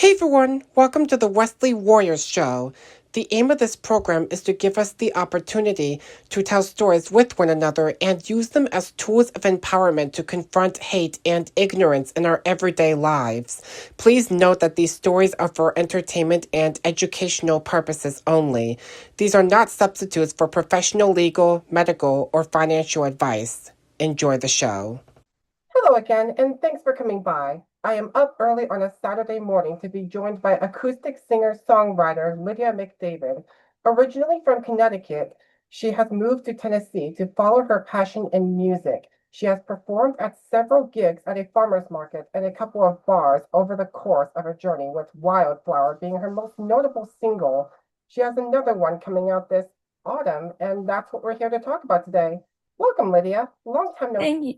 Hey everyone, welcome to the Westley Warriors Show. The aim of this program is to give us the opportunity to tell stories with one another and use them as tools of empowerment to confront hate and ignorance in our everyday lives. Please note that these stories are for entertainment and educational purposes only. These are not substitutes for professional legal, medical, or financial advice. Enjoy the show. Hello again, and thanks for coming by. I am up early on a Saturday morning to be joined by acoustic singer-songwriter Lydia MacDavid. Originally from Connecticut, she has moved to Tennessee to follow her passion in music. She has performed at several gigs at a farmer's market and a couple of bars over the course of her journey, with Wildflower being her most notable single. She has another one coming out this autumn, and that's what we're here to talk about today. Welcome, Lydia. Long time no see. Thank you.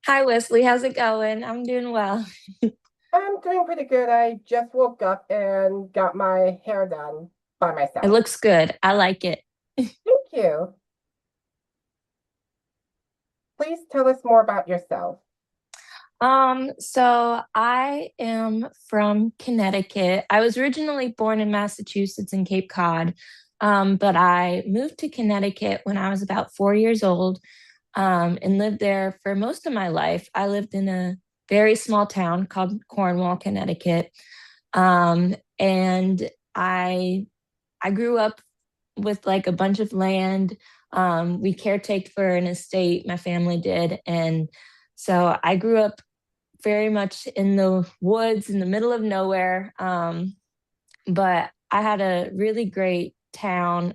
Hi, Wesley. How's it going? I'm doing well. I'm doing pretty good. I just woke up and got my hair done by It myself. looks good. I like it. Thank you. Please tell us more about yourself. So I am from Connecticut. I was originally born in Massachusetts in Cape Cod, but I moved to Connecticut when I was about 4 years old, and lived there for most of my life. I lived in a very small town called Cornwall, Connecticut. And I grew up with like a bunch of land. We caretaked for an estate, my family did. And so I grew up very much in the woods in the middle of nowhere. But I had a really great town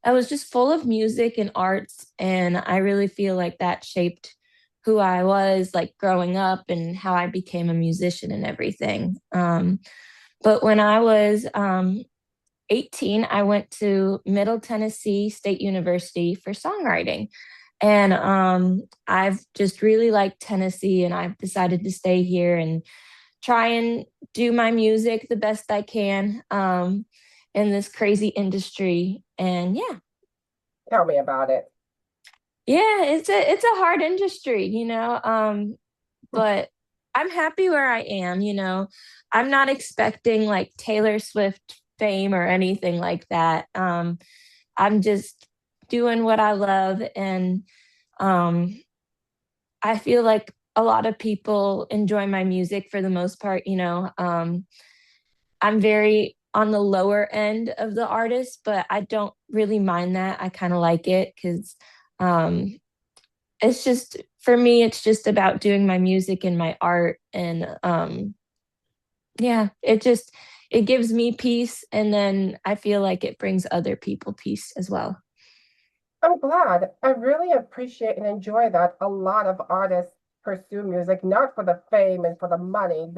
that was just full of music and arts. And I really feel like that shaped who I was like growing up and how I became a musician and everything. But when I was 18, I went to Middle Tennessee State University for songwriting. And I've just really liked Tennessee, and I've decided to stay here and try and do my music the best I can in this crazy industry. And yeah, Tell me about it. yeah, it's a hard industry, but I'm happy where I am. I'm not expecting like Taylor Swift fame or anything like that. I'm just doing what I love, and um, I feel like a lot of people enjoy my music for the most part. I'm very on the lower end of the artist, but I don't really mind that. I kind of like it because um, it's just for me, it's just about doing my music and my art. And yeah, it gives me peace. And then I feel like it brings other people peace as well. I'm glad. I really appreciate and enjoy that a lot of artists pursue music not for the fame and for the money.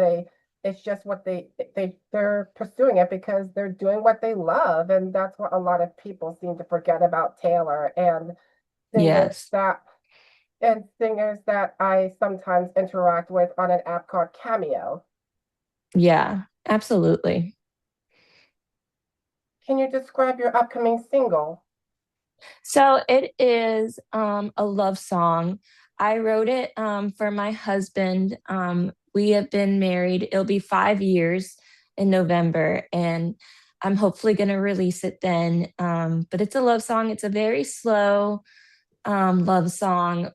It's just what they're pursuing it because they're doing what they love, and that's what a lot of people seem to forget about Taylor singers Yes. that singers that I sometimes interact with on an app called Cameo. Yeah, absolutely. Can you describe your upcoming single? So it is a love song. I wrote it for my husband. We have been married. It'll be 5 years in November, and I'm hopefully going to release it then. But it's a love song. It's a very slow love song,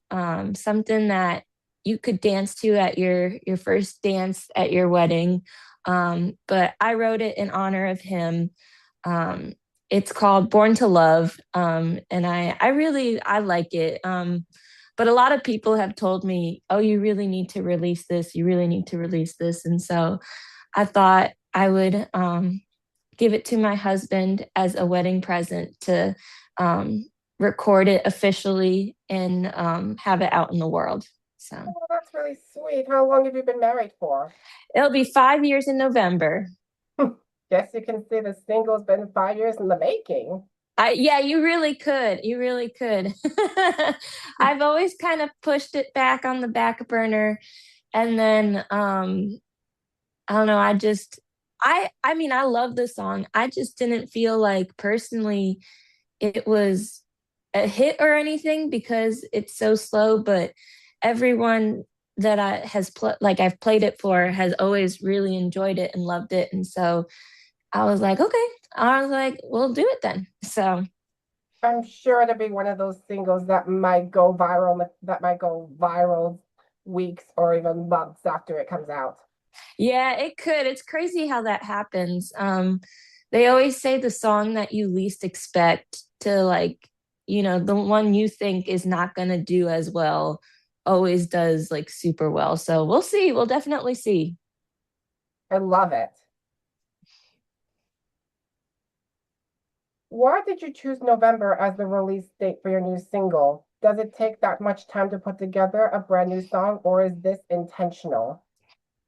something that you could dance to at your first dance at your wedding. But I wrote it in honor of him. Um, it's called Born to Love, and I like it. But a lot of people have told me, "Oh, you really need to release this. You really need to release this." And so I thought I would give it to my husband as a wedding present to um, record it officially and have it out in the world. So Oh, that's really sweet. How long have you been married for? it'll be 5 years in November. Guess you can see the single's been 5 years in the making. Yeah, you really could. You really could. I've always kind of pushed it back on the back burner, and then I don't know. I mean, I love the song. I just didn't feel like personally it was a hit or anything because it's so slow, but everyone that I've played it for has always really enjoyed it and loved it. And so I was like, okay. I was like, we'll do it then. So I'm sure it'll be one of those singles that might go viral, weeks or even months after it comes out. yeah, it could. It's crazy how that happens. They always say the song that you least expect to like, the one you think is not going to do as well always does like super well. So we'll see. We'll definitely see. I love it. Why did you choose November as the release date for your new single? Does it take that much time to put together a brand new song, or is this intentional?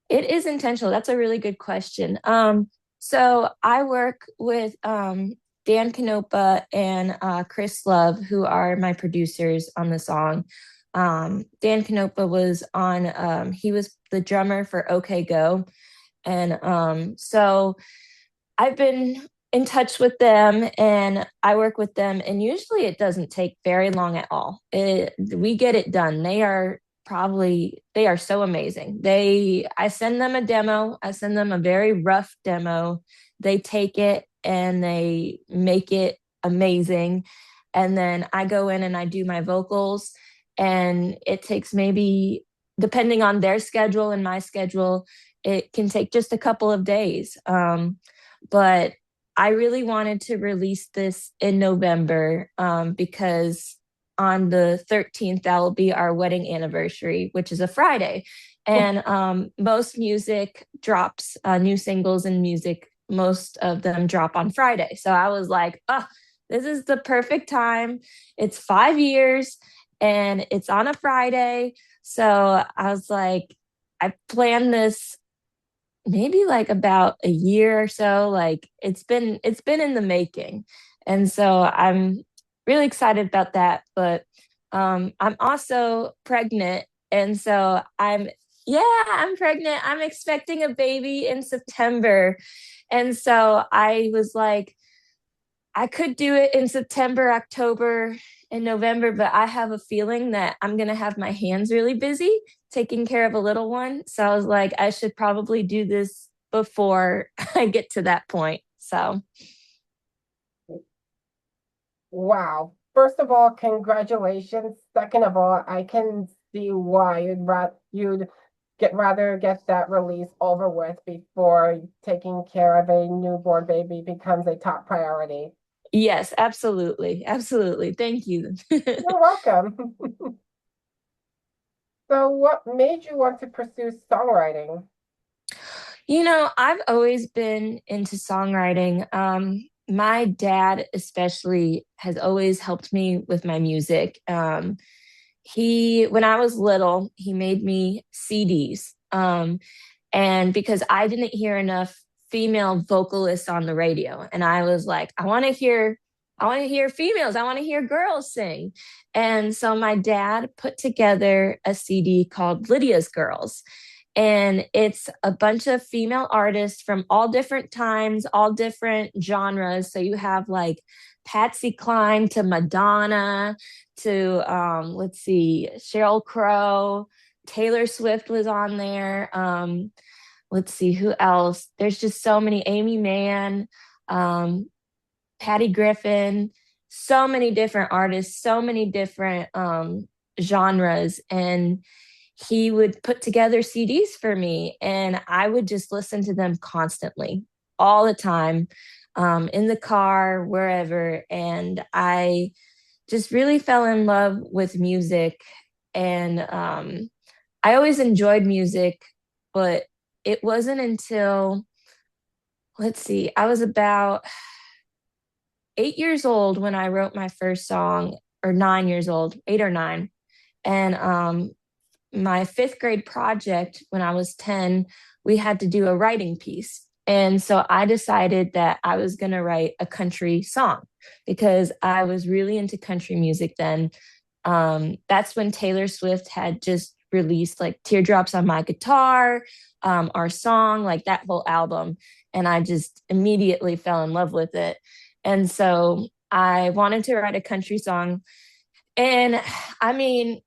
It is intentional. That's a really good question. So I work with Dan Canopa and Chris Love, who are my producers on the song. Dan Canopa was he was the drummer for OK Go. And so I've been in touch with them and I work with them, and usually it doesn't take very long at all. We get it done. They are so amazing. I send them a demo, I send them a very rough demo. They take it and they make it amazing. And then I go in and I do my vocals, and it takes maybe, depending on their schedule and my schedule, it can take just a couple of days. But I really wanted to release this in November because on the 13th, that will be our wedding anniversary, which is a Friday. And most music drops, new singles and music, most of them drop on Friday. So I was like, oh, this is the perfect time. It's 5 years and it's on a Friday. So I was like, I planned this maybe like about a year or so. Like it's been in the making. And so I'm really excited about that. But I'm also pregnant. And so I'm pregnant. I'm expecting a baby in September. And so I was like, I could do it in September, October, and November, but I have a feeling that I'm going to have my hands really busy taking care of a little one. So I was like, I should probably do this before I get to that point. So, Wow. First of all, congratulations. Second of all, I can see why you'd rather get that release over with before taking care of a newborn baby becomes a top priority. yes, absolutely. Absolutely. Thank you. You're welcome. So, what made you want to pursue songwriting? I've always been into songwriting. My dad, especially, has always helped me with my music. When I was little, he made me CDs. And because I didn't hear enough female vocalists on the radio, and I was like, I want to hear females, I want to hear girls sing. And so my dad put together a CD called Lydia's Girls, and it's a bunch of female artists from all different times, all different genres. So you have like Patsy Cline to Madonna to let's see, Sheryl Crow, Taylor Swift was on there. Let's see who else. There's just so many. Amy Mann, um, Patty Griffin, so many different artists, so many different genres. And he would put together CDs for me, and I would just listen to them constantly, all the time, in the car, wherever. And I just really fell in love with music. And I always enjoyed music, but it wasn't until, let's see, I was about 8 years old when I wrote my first song, or 9 years old, 8 or 9. And my fifth grade project when I was 10, we had to do a writing piece. And so I decided that I was going to write a country song because I was really into country music then. That's when Taylor Swift had just released like Teardrops on My Guitar, our song, like that whole album. And I just immediately fell in love with it. And so I wanted to write a country song. And I mean,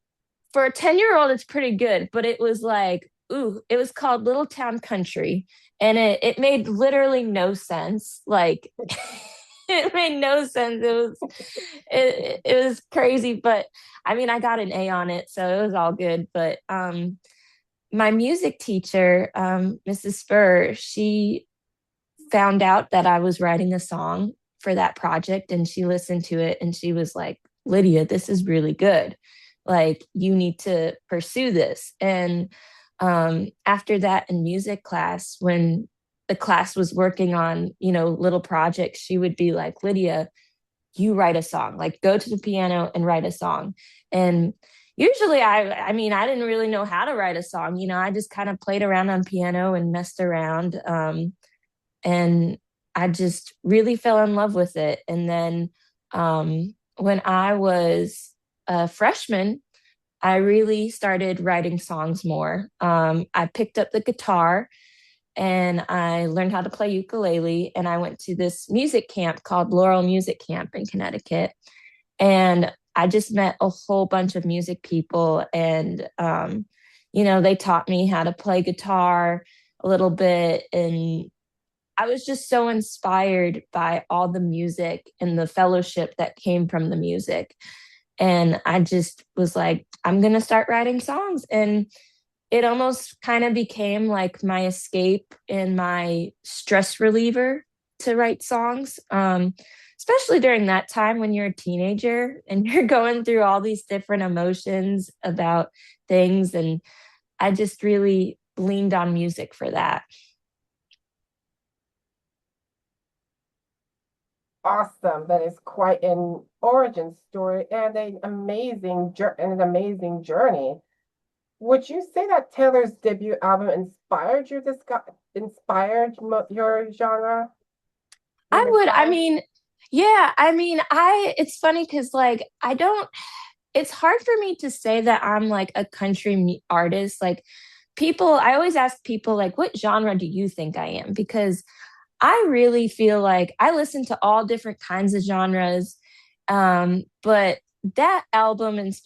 for a 10-year-old, it's pretty good, but it was like, ooh, it was called Little Town Country. And it made literally no sense. Like it made no sense. It was crazy, but I mean I got an A on it, so it was all good. But my music teacher, Mrs. Spur, she found out that I was writing a song for that project and she listened to it and she was like, Lydia, this is really good. Like, you need to pursue this. And after that, in music class, when the class was working on, little projects, she would be like, Lydia, you write a song, like go to the piano and write a song. And usually I mean, I didn't really know how to write a song. I just kind of played around on piano and messed around. And I just really fell in love with it. And then when I was a freshman, I really started writing songs more. I picked up the guitar and I learned how to play ukulele. And I went to this music camp called Laurel Music Camp in Connecticut. And I just met a whole bunch of music people. And, they taught me how to play guitar a little bit. And I was just so inspired by all the music and the fellowship that came from the music. And I just was like, I'm going to start writing songs. And it almost kind of became like my escape and my stress reliever to write songs. Especially during that time when you're a teenager and you're going through all these different emotions about things. And I just really leaned on music for that. Awesome. That is quite an origin story and an amazing journey. Would you say that Taylor's debut album inspired your genre, I music would, I style? mean, yeah, I mean, it's funny because like I don't, it's hard for me to say that I'm like a artist. Like I always ask people, like, what genre do you think I am? Because I really feel like I listen to all different kinds of genres. But that album and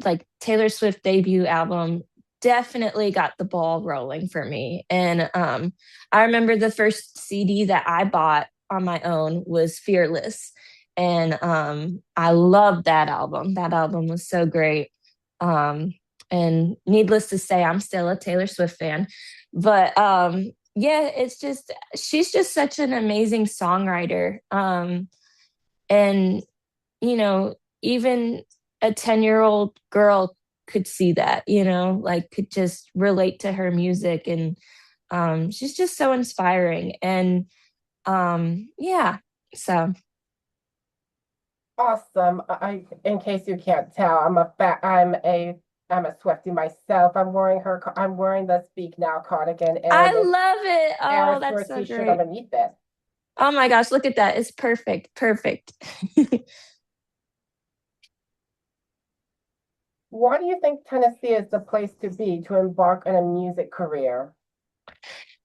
like Taylor Swift debut album definitely got the ball rolling for me. And I remember the first CD that I bought on my own was Fearless. And I loved that album. That album was so great. Um, and needless to say, I'm still a Taylor Swift fan. But yeah, it's just she's just such an amazing songwriter. And you know, even a 10-year-old girl could see that, like could just relate to her music. And she's just so inspiring. And yeah, so Awesome. In case you can't tell, I'm a Swiftie myself. I'm wearing the Speak Now cardigan I and this love it. Oh, Eras Tour that's so t-shirt great. underneath it. Oh my gosh, look at that. It's perfect. Perfect. Why do you think Tennessee is the place to be to embark on a music career?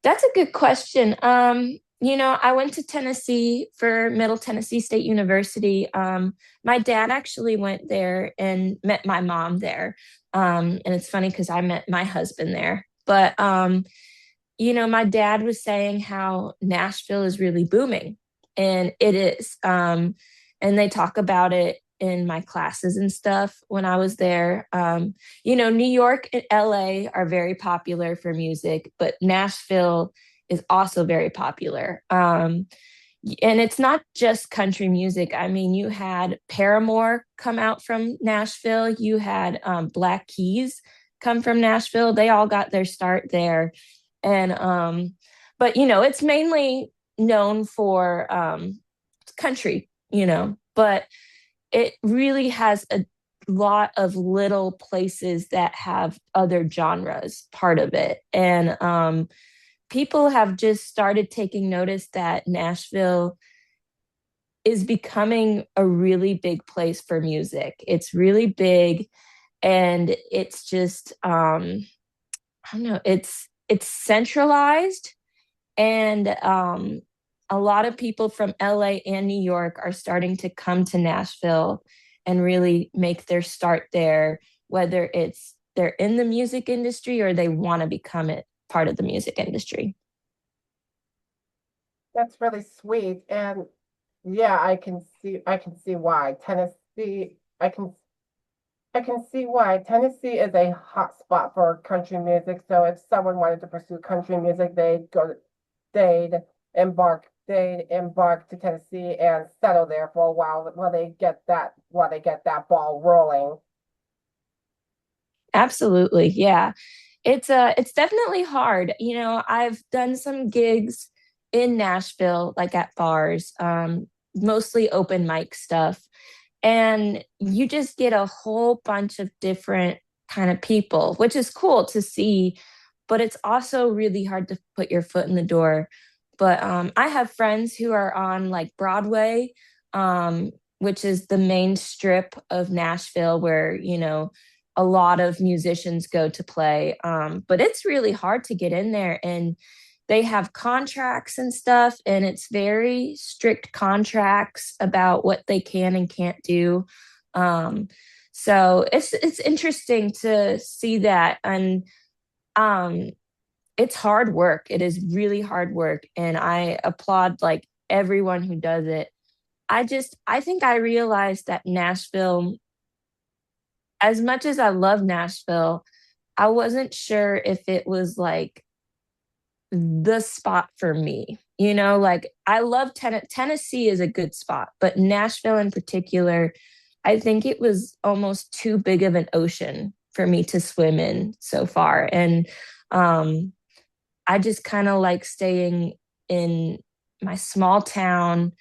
That's a good question. I went to Tennessee for Middle Tennessee State University. My dad actually went there and met my mom there. And it's funny because I met my husband there. But my dad was saying how Nashville is really booming, and it is. And they talk about it in my classes and stuff when I was there. New York and LA are very popular for music, but Nashville is also very popular. And it's not just country music. I mean, you had Paramore come out from Nashville, you had Black Keys come from Nashville. They all got their start there. And but it's mainly known for country, but it really has a lot of little places that have other genres part of it. And people have just started taking notice that Nashville is becoming a really big place for music. It's really big, and it's just I don't know, it's centralized. And a lot of people from LA and New York are starting to come to Nashville and really make their start there whether it's they're in the music industry or they want to become it part of the music industry. That's really sweet. And yeah, I can see why. I can see why. Tennessee is a hot spot for country music. So if someone wanted to pursue country music, they'd they'd embark to Tennessee and settle there for a while while they get that ball rolling. Absolutely. Yeah. It's definitely hard. You know, I've done some gigs in Nashville, like at bars, mostly open mic stuff. And you just get a whole bunch of different kind of people, which is cool to see, but it's also really hard to put your foot in the door. But I have friends who are on like Broadway, which is the main strip of Nashville where, you know, a lot of musicians go to play. But it's really hard to get in there, and they have contracts and stuff, and it's very strict contracts about what they can and can't do. Um, so it's interesting to see that, and um, it's hard work. It is really hard work, and I applaud like everyone who does it. I think I realized that Nashville, as much as I love Nashville, I wasn't sure if it was like the spot for me. You know, like I love Tennessee is a good spot, but Nashville in particular, I think it was almost too big of an ocean for me to swim in so far. And um, I just kind of like staying in my small town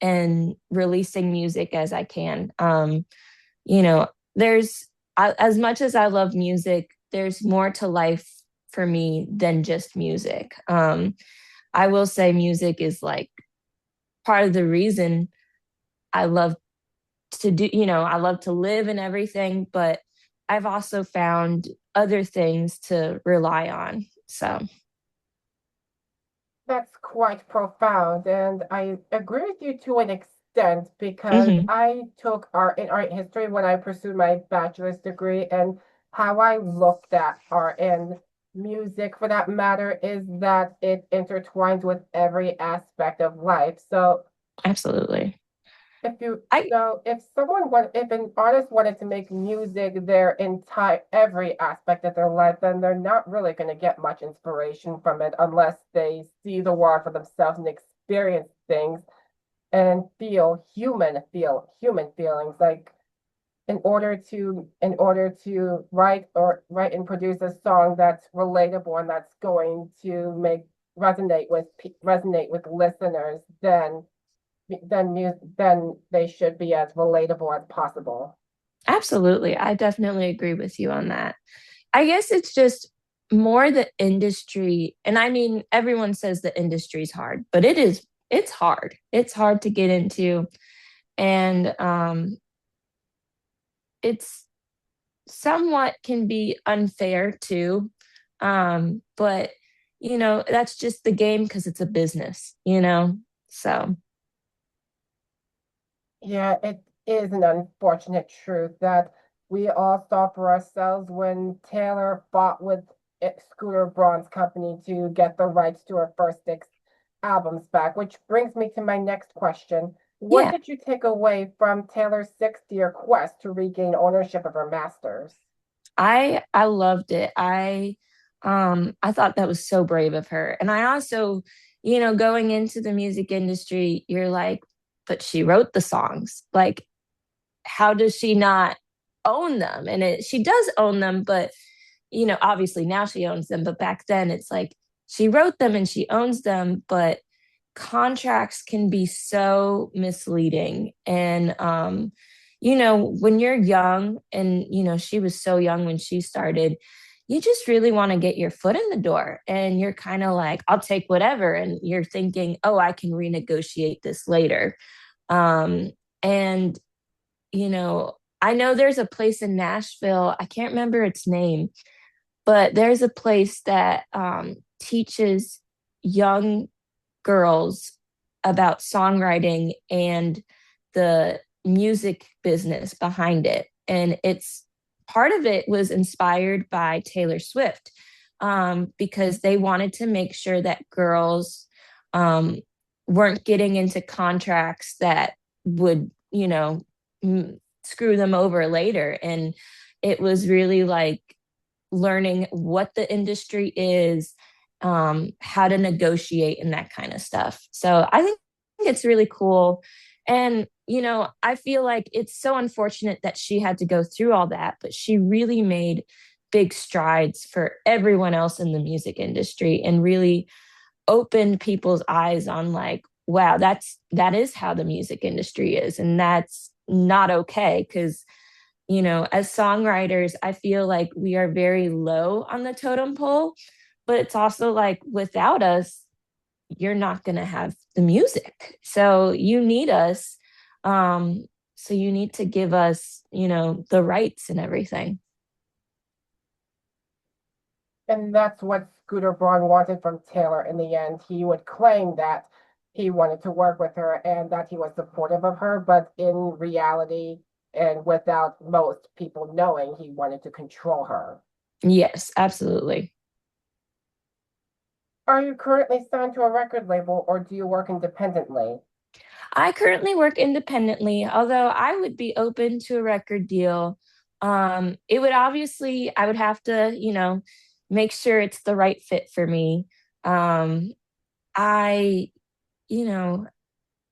and releasing music as I can. You know, as much as I love music, there's more to life for me than just music. I will say music is like part of the reason I love to do, you know, I love to live and everything, but I've also found other things to rely on. So, That's quite profound, and I agree with you to an extent because mhm, I took art history when I pursued my bachelor's degree, and how I looked at art and music, for that matter, is that it intertwines with every aspect of life. So absolutely. if you I if an artist wanted to make music their entire every aspect of their life, then they're not really going to get much inspiration from it unless they see the world for themselves and experience things and feel human feelings. Like in order to write and produce a song that's relatable and that's going to make resonate with listeners, then they should be as relatable as possible. absolutely. I definitely agree with you on that. I guess it's just more the industry. And I mean, everyone says the industry is hard, but it's hard. It's hard to get into. And it's somewhat can be unfair too. But you know, that's just the game because it's a business, you know? So Yeah, it is an unfortunate truth that we all saw for ourselves when Taylor fought with Scooter Braun's company to get the rights to her first six albums back, which brings me to my next question. What yeah, did you take away from Taylor's 6-year quest to regain ownership of her masters? I loved it. I thought that was so brave of her. And I also, you know, going into the music industry, you're like, but she wrote the songs. Like, how does she not own them? And she does own them, but you know, obviously now she owns them, but back then it's like she wrote them and she owns them, but contracts can be so misleading. And you know, when you're young, and you know, she was so young when she started, you just really want to get your foot in the door, and you're kind of like, I'll take whatever, and you're thinking, oh, I can renegotiate this later. And you know, I know there's a place in Nashville, I can't remember its name, but there's a place that teaches young girls about songwriting and the music business behind it. And it's part of it was inspired by Taylor Swift, because they wanted to make sure that girls um, weren't getting into contracts that would, screw them over later. And it was really like learning what the industry is, how to negotiate and that kind of stuff. So I think it's really cool. And, I feel like it's so unfortunate that she had to go through all that, but she really made big strides for everyone else in the music industry and really opened people's eyes on like, wow, that is how the music industry is. And that's not okay. Cause as songwriters, I feel like we are very low on the totem pole, but it's also like without us, you're not going to have the music. So you need us. Um, so you need to give us, the rights and everything. And that's what Scooter Braun wanted from Taylor in the end. He would claim that he wanted to work with her and that he was supportive of her, but in reality, and without most people knowing, he wanted to control her. Yes, absolutely. Are you currently signed to a record label or do you work independently? I currently work independently, although I would be open to a record deal. It would obviously, I would have to, make sure it's the right fit for me. Um, I, you know,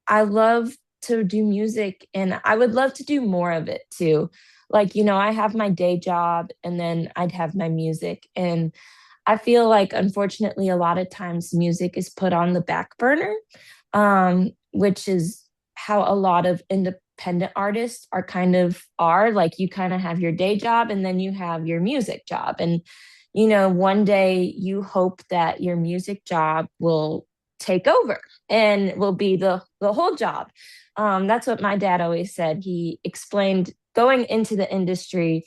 I love to do music and I would love to do more of it too. Like, I have my day job and then I'd have my music. And I feel like, unfortunately, a lot of times music is put on the back burner, which is how a lot of independent artists are. Like, you kind of have your day job and then you have your music job. And, one day you hope that your music job will take over and will be the whole job. That's what my dad always said. He explained going into the industry,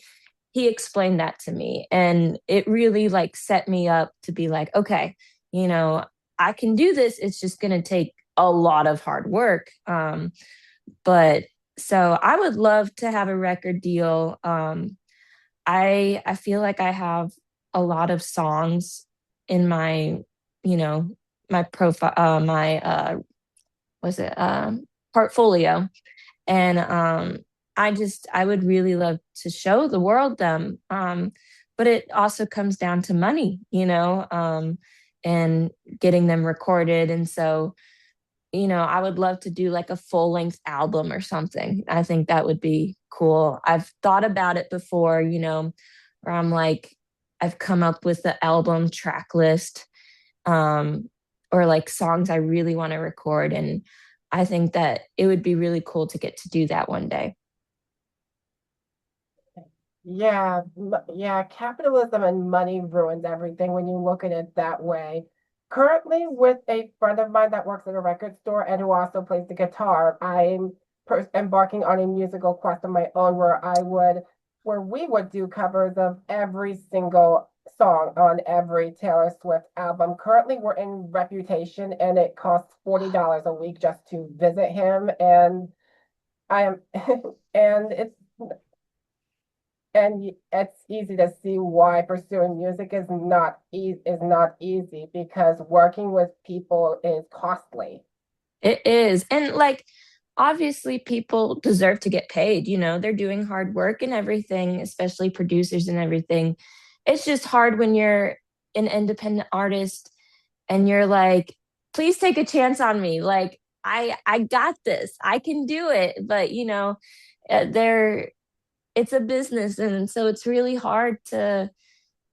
he explained that to me, and it really like set me up to be like, okay, you know I can do this. It's just going to take a lot of hard work. But so I would love to have a record deal. I feel like I have a lot of songs in my, you know my profile, my was it portfolio. And I would really love to show the world them. But it also comes down to money, and getting them recorded. And so, I would love to do like a full length album or something. I think that would be cool. I've thought about it before, where I'm like, I've come up with the album track list, um, or like songs I really want to record. And I think that it would be really cool to get to do that one day. Yeah, yeah, capitalism and money ruins everything when you look at it that way. Currently, with a friend of mine that works at a record store and who also plays the guitar, I'm embarking on a musical quest of my own where we would do covers of every single song on every Taylor Swift album. Currently, we're in Reputation, and it costs $40 a week just to visit him, and I am, and it's easy to see why pursuing music is not easy because working with people is costly. It is. And like, obviously, people deserve to get paid. They're doing hard work and everything, especially producers and everything. It's just hard when you're an independent artist and you're like, please take a chance on me. Like, I got this. I can do it. But, there it's a business. And so it's really hard to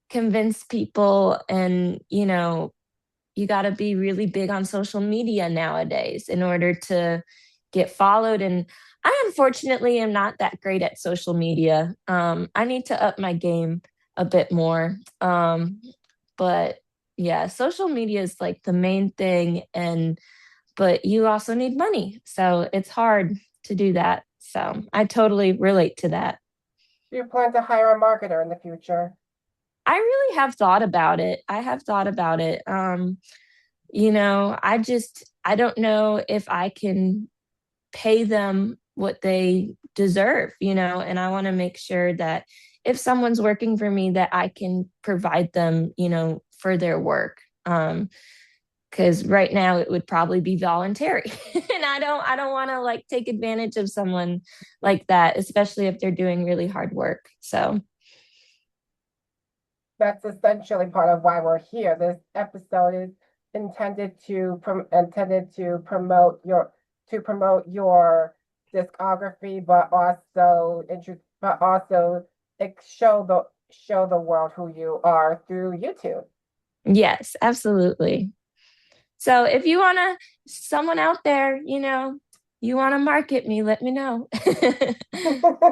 convince people. And, you got to be really big on social media nowadays in order to get followed. And I unfortunately am not that great at social media. I need to up my game a bit more. But yeah, social media is like the main thing. But you also need money. So it's hard to do that. So I totally relate to that. Do you plan to hire a marketer in the future? I really have thought about it. I have thought about it. I don't know if I can pay them what they deserve, and I want to make sure that if someone's working for me, that I can provide them, for their work. Because right now it would probably be voluntary, and I don't want to like take advantage of someone like that, especially if they're doing really hard work. So That's essentially part of why we're here. This episode is intended to promote your discography, but also show the world who you are through YouTube. yes, absolutely. So if you want to, someone out there, you want to market me, let me know.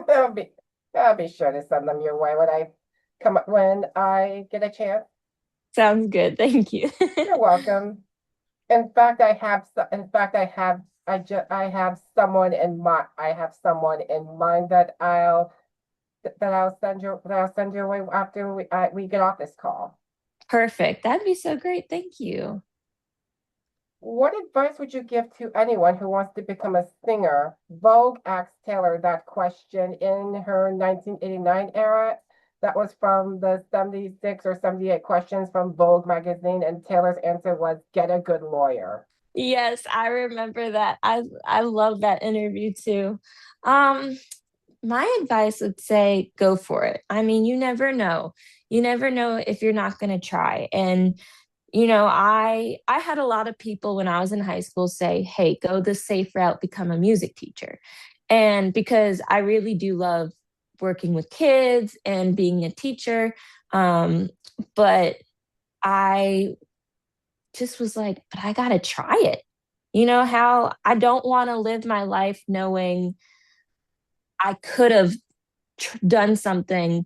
I'll be I'll be sure to send them your way when I get a chance. Sounds good. Thank you. You're welcome. In fact, I have someone in mind that I'll send your way after we get off this call. Perfect. That'd be so great. Thank you. What advice would you give to anyone who wants to become a singer? Vogue asked Taylor that question in her 1989 era. That was from the 76 or 78 questions from Vogue magazine, and Taylor's answer was get a good lawyer. Yes, I remember that. I love that interview too. Um, my advice would say go for it. I mean, you never know. You never know if you're not going to try. And I had a lot of people when I was in high school say, "Hey, go the safe route, become a music teacher." And because I really do love working with kids and being a teacher, but I just was like, but I got to try it. You know how I don't want to live my life knowing I could have done something.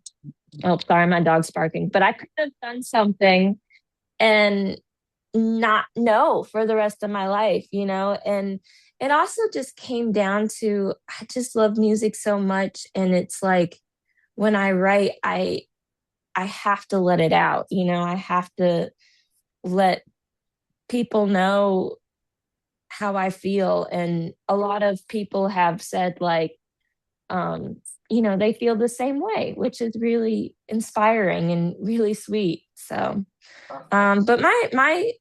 Oh, sorry, my dog's barking, but I could have done something and not know for the rest of my life, And it also just came down to I just love music so much. And it's like when I write, I have to let it out, I have to let people know how I feel. And a lot of people have said like, they feel the same way, which is really inspiring and really sweet. So, Awesome. but my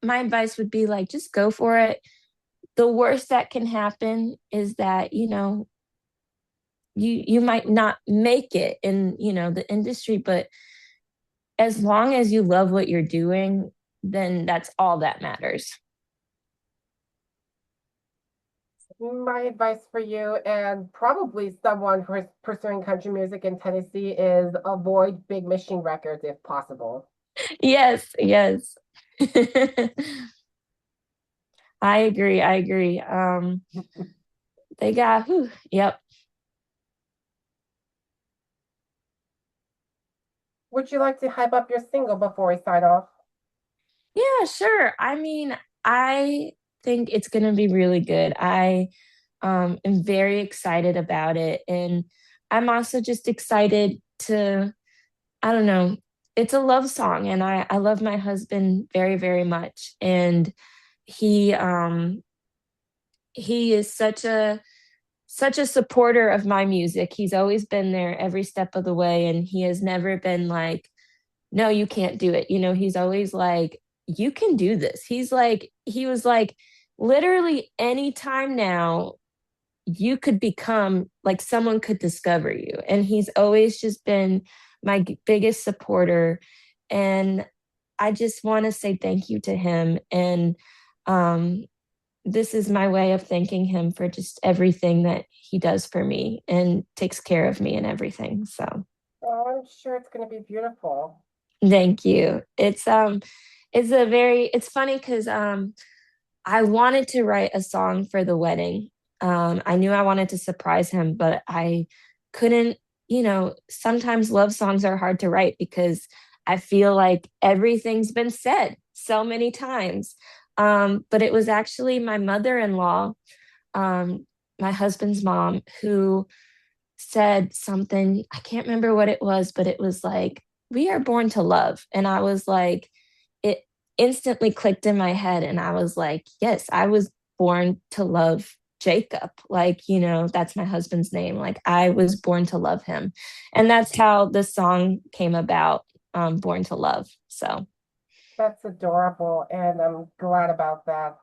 advice would be like, just go for it. The worst that can happen is that, you might not make it in, the industry, but as long as you love what you're doing, then that's all that matters. My advice for you, and probably someone who is pursuing country music in Tennessee, is avoid big machine records if possible. Yes, yes. I agree. I agree. They got, whew, yep. Would you like to hype up your single before we sign off? Yeah, sure. I mean, I think it's going to be really good. I am very excited about it. And I'm also just excited to, I don't know, it's a love song. And I love my husband very, very much. And he, he is such a supporter of my music. He's always been there every step of the way. And he has never been like, no, you can't do it. He's always like, you can do this. He was like, literally anytime now, you could become like someone could discover you. And he's always just been my biggest supporter. And I just want to say thank you to him. And um, this is my way of thanking him for just everything that he does for me and takes care of me and everything. So Oh, I'm sure it's going to be beautiful. thank you. It's funny because I wanted to write a song for the wedding. I knew I wanted to surprise him, but I couldn't, sometimes love songs are hard to write because I feel like everything's been said so many times. But it was actually my mother-in-law, um, my husband's mom, who said something. I can't remember what it was, but it was like, we are born to love. And I was like, it instantly clicked in my head. And I was like, yes, I was born to love Jacob. Like, that's my husband's name. Like, I was born to love him. And that's how the song came about, Born to Love. So, That's adorable, and I'm glad about that.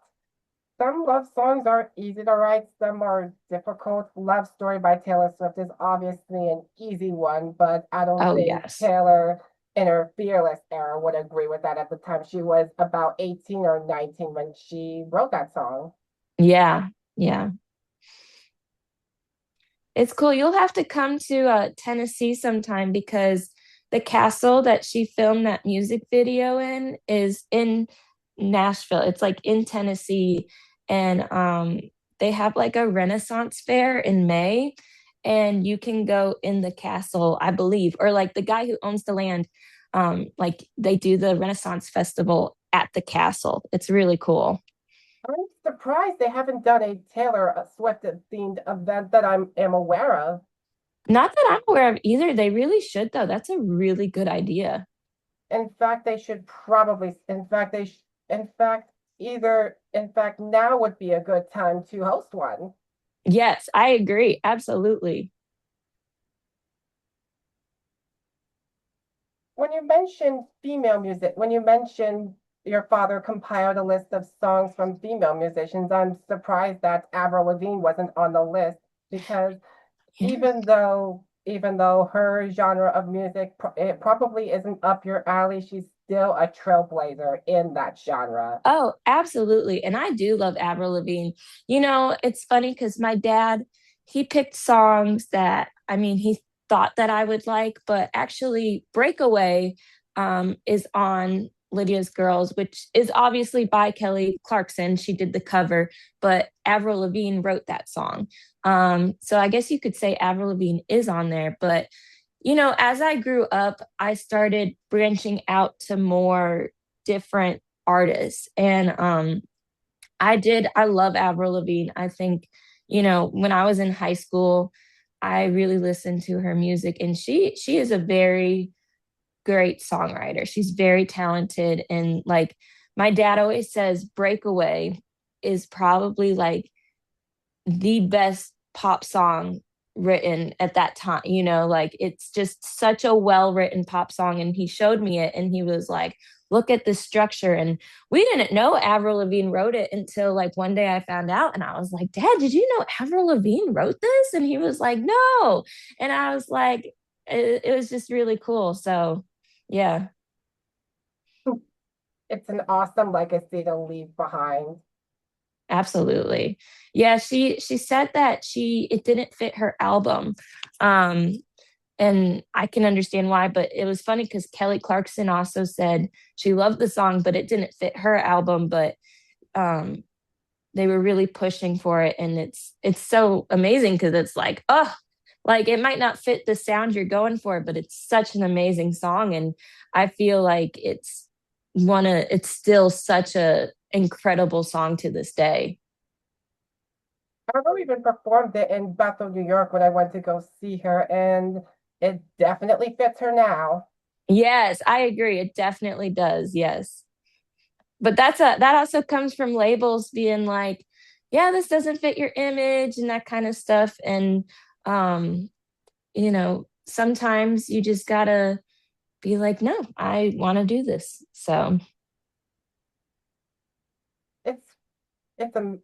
Some love songs are easy to write, some are difficult. Love Story by Taylor Swift is obviously an easy one, but I don't oh, think yes. Taylor in her Fearless era would agree with that at the time. She was about 18 or 19 when she wrote that song. Yeah. Yeah. It's cool. You'll have to come to Tennessee sometime because the castle that she filmed that music video in is in Nashville. It's like in Tennessee. And they have like a Renaissance fair in May. And you can go in the castle, I believe, or like the guy who owns the land, like they do the Renaissance festival at the castle. It's really cool. I'm surprised they haven't done a Taylor Swift themed event that I am aware of. Not that I'm aware of either. They really should, though. That's a really good idea. In fact, they should probably, in fact, in fact, in fact, now would be a good time to host one. Yes, I agree. Absolutely. When you mentioned female music, when you mentioned your father compiled a list of songs from female musicians, I'm surprised that Avril Lavigne wasn't on the list because Yeah. even though her genre of music it probably isn't up your alley, she's still a trailblazer in that genre. Oh, absolutely. And I do love Avril Lavigne. It's funny because my dad, he picked songs that, I mean, he thought that I would like, but actually, Breakaway is on Lydia's Girls, which is obviously by Kelly Clarkson. She did the cover, but Avril Lavigne wrote that song. So I guess you could say Avril Lavigne is on there. But, as I grew up, I started branching out to more different artists. And I love Avril Lavigne. I think, when I was in high school, I really listened to her music and she is a very great songwriter. She's very talented and like my dad always says Breakaway is probably like the best pop song written at that time, like it's just such a well-written pop song. And he showed me it and he was like, look at the structure. And we didn't know Avril Lavigne wrote it until like one day I found out and I was like, Dad, did you know Avril Lavigne wrote this? And he was like, no. And I was like, it was just really cool. So yeah. It's an awesome legacy to leave behind. Absolutely. Yeah, she said that it didn't fit her album. Um and I can understand why, but it was funny because Kelly Clarkson also said she loved the song, but it didn't fit her album, but um they were really pushing for it and it's so amazing because it's like, oh, like it might not fit the sound you're going for, but it's such an amazing song and I feel like it's still such a incredible song to this day. Carlo even performed it in Bethel, New York when I went to go see her, and it definitely fits her now. Yes, I agree. It definitely does. Yes. But that also comes from labels being like, yeah, this doesn't fit your image and that kind of stuff. And um, sometimes you just gotta be like, no, I want to do this. So It's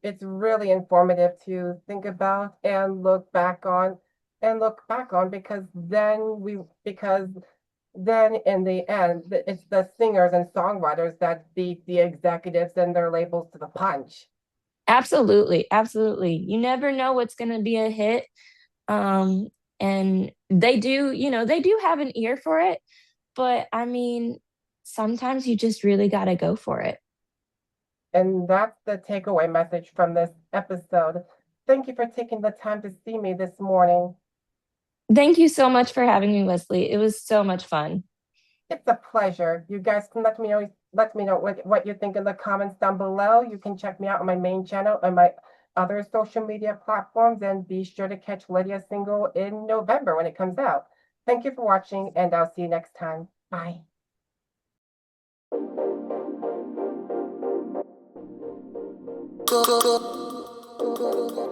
it's really informative to think about and look back on because then in the end it's the singers and songwriters that beat the executives and their labels to the punch. absolutely, absolutely. You never know what's gonna be a hit. Um, and they do have an ear for it, but I mean, sometimes you just really gotta go for it. And that's the takeaway message from this episode. Thank you for taking the time to see me this morning. Thank you so much for having me, Wesley. It was so much fun. It's a pleasure. You guys can let me know what you think in the comments down below. You can check me out on my main channel and my other social media platforms, and be sure to catch Lydia's single in November when it comes out. Thank you for watching, and I'll see you next time. Bye. Go.